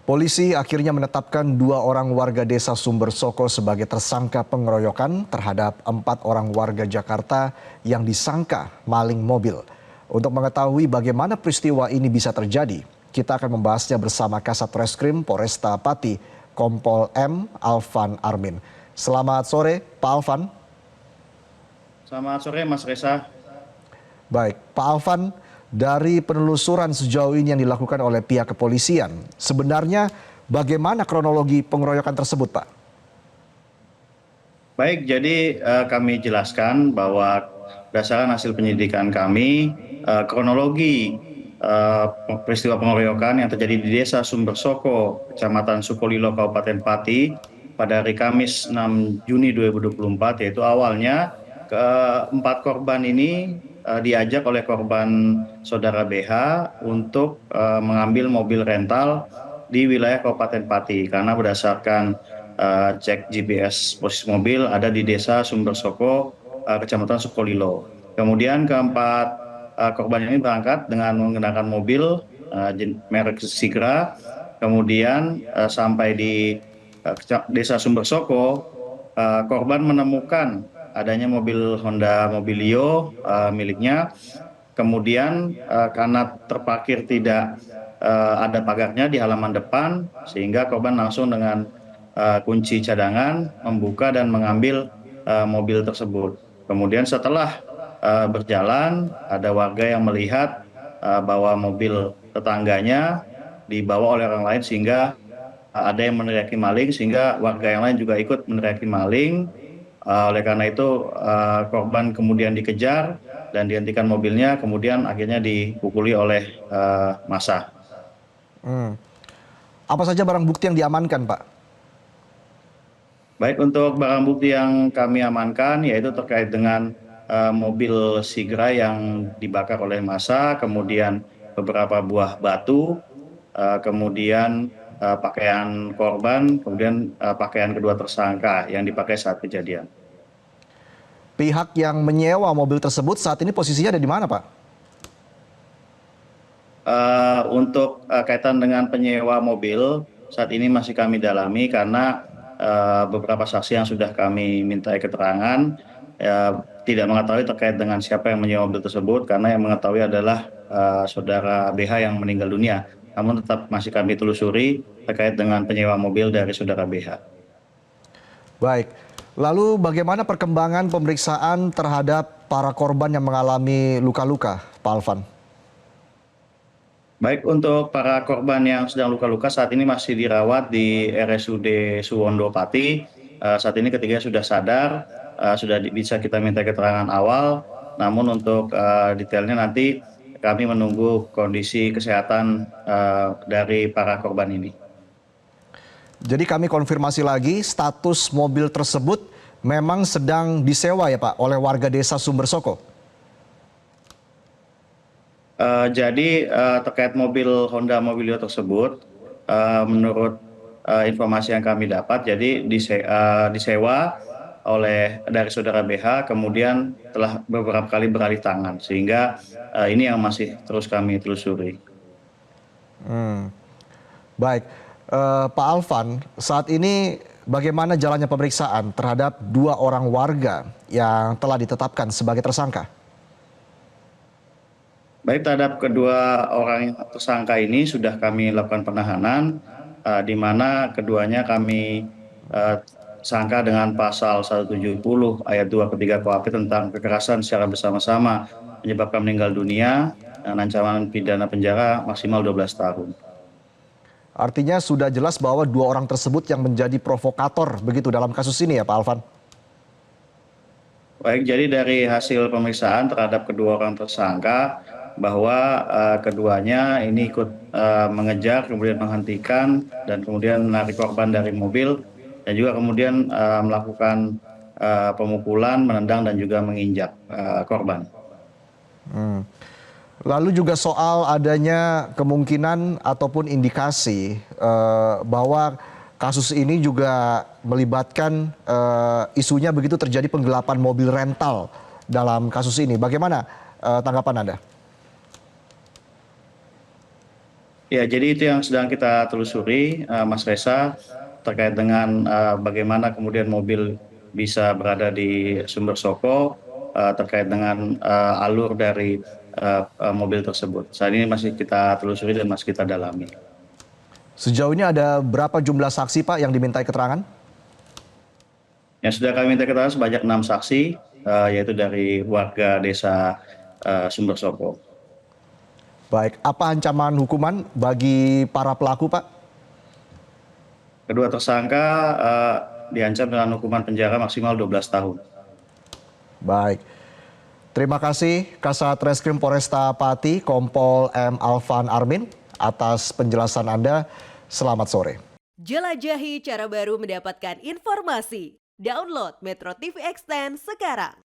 Polisi akhirnya menetapkan 2 orang warga desa Sumber Soko sebagai tersangka pengeroyokan terhadap 4 orang warga Jakarta yang disangka maling mobil. Untuk mengetahui bagaimana peristiwa ini bisa terjadi, kita akan membahasnya bersama Kasat Reskrim Poresta Pati, Kompol M. Alvan Armin. Selamat sore, Pak Alvan. Selamat sore, Mas Reza. Baik, Pak Alvan, dari penelusuran sejauh ini yang dilakukan oleh pihak kepolisian, sebenarnya bagaimana kronologi pengeroyokan tersebut, Pak? Baik, jadi kami jelaskan bahwa berdasarkan hasil penyidikan kami, kronologi peristiwa pengeroyokan yang terjadi di Desa Sumber Soko, Kecamatan Sukolilo, Kabupaten Pati, pada hari Kamis 6 Juni 2024, yaitu awalnya keempat korban ini diajak oleh korban saudara BH untuk mengambil mobil rental di wilayah Kabupaten Pati, karena berdasarkan cek GPS posisi mobil ada di Desa Sumber Soko, Kecamatan Sukolilo. Kemudian keempat korban ini berangkat dengan menggunakan mobil merek Sigra. Kemudian sampai di Desa Sumber Soko, korban menemukan adanya mobil Honda Mobilio miliknya. Kemudian karena terparkir tidak ada pagarnya di halaman depan, sehingga korban langsung dengan kunci cadangan membuka dan mengambil mobil tersebut. Kemudian setelah berjalan, ada warga yang melihat bahwa mobil tetangganya dibawa oleh orang lain, sehingga ada yang meneriaki maling, sehingga warga yang lain juga ikut meneriaki maling. Oleh karena itu korban kemudian dikejar dan dihentikan mobilnya, kemudian akhirnya dipukuli oleh massa. Apa saja barang bukti yang diamankan, Pak? Baik, untuk barang bukti yang kami amankan yaitu terkait dengan mobil Sigra yang dibakar oleh massa, kemudian beberapa buah batu, kemudian pakaian korban, kemudian pakaian kedua tersangka yang dipakai saat kejadian. Pihak yang menyewa mobil tersebut saat ini posisinya ada di mana, Pak? Untuk kaitan dengan penyewa mobil, saat ini masih kami dalami karena beberapa saksi yang sudah kami mintai keterangan tidak mengetahui terkait dengan siapa yang menyewa mobil tersebut, karena yang mengetahui adalah saudara BH yang meninggal dunia. Namun tetap masih kami telusuri terkait dengan penyewa mobil dari saudara BH. Baik, lalu bagaimana perkembangan pemeriksaan terhadap para korban yang mengalami luka-luka, Pak Alvan? Baik, untuk para korban yang sedang luka-luka saat ini masih dirawat di RSUD Suwondo Pati. Saat ini ketiganya sudah sadar, sudah bisa kita minta keterangan awal. Namun untuk detailnya nanti kami menunggu kondisi kesehatan dari para korban ini. Jadi kami konfirmasi lagi, status mobil tersebut memang sedang disewa ya Pak oleh warga desa Sumber Soko? Jadi terkait mobil Honda Mobilio tersebut, menurut informasi yang kami dapat, jadi disewa oleh dari saudara BH, kemudian telah beberapa kali beralih tangan, sehingga ini yang masih terus kami telusuri. Baik, Pak Alvan, saat ini bagaimana jalannya pemeriksaan terhadap 2 orang warga yang telah ditetapkan sebagai tersangka? Baik, terhadap kedua orang tersangka ini sudah kami lakukan penahanan, di mana keduanya kami sangka dengan pasal 170 ayat 2 ke 3 KUHP tentang kekerasan secara bersama-sama menyebabkan meninggal dunia dengan ancaman pidana penjara maksimal 12 tahun. Artinya sudah jelas bahwa 2 orang tersebut yang menjadi provokator begitu dalam kasus ini ya Pak Alvan? Baik, jadi dari hasil pemeriksaan terhadap kedua orang tersangka, bahwa keduanya ini ikut mengejar, kemudian menghentikan, dan kemudian menarik korban dari mobil, dan juga kemudian melakukan pemukulan, menendang, dan juga menginjak korban. Lalu juga soal adanya kemungkinan ataupun indikasi bahwa kasus ini juga melibatkan isunya begitu terjadi penggelapan mobil rental dalam kasus ini. Bagaimana tanggapan Anda? Ya, jadi itu yang sedang kita telusuri, Mas Reza, terkait dengan bagaimana kemudian mobil bisa berada di Sumber Soko, terkait dengan alur dari mobil tersebut. Saat ini masih kita telusuri dan masih kita dalami. Sejauh ini ada berapa jumlah saksi Pak yang dimintai keterangan? Yang sudah kami minta keterangan sebanyak 6 saksi, yaitu dari warga desa Sumber Soko. Baik, apa ancaman hukuman bagi para pelaku Pak? Kedua tersangka diancam dengan hukuman penjara maksimal 12 tahun. Baik. Terima kasih Kasat Reskrim Poresta Pati, Kompol M. Alvan Armin atas penjelasan Anda. Selamat sore. Jelajahi cara baru mendapatkan informasi. Download Metro TV Extend sekarang.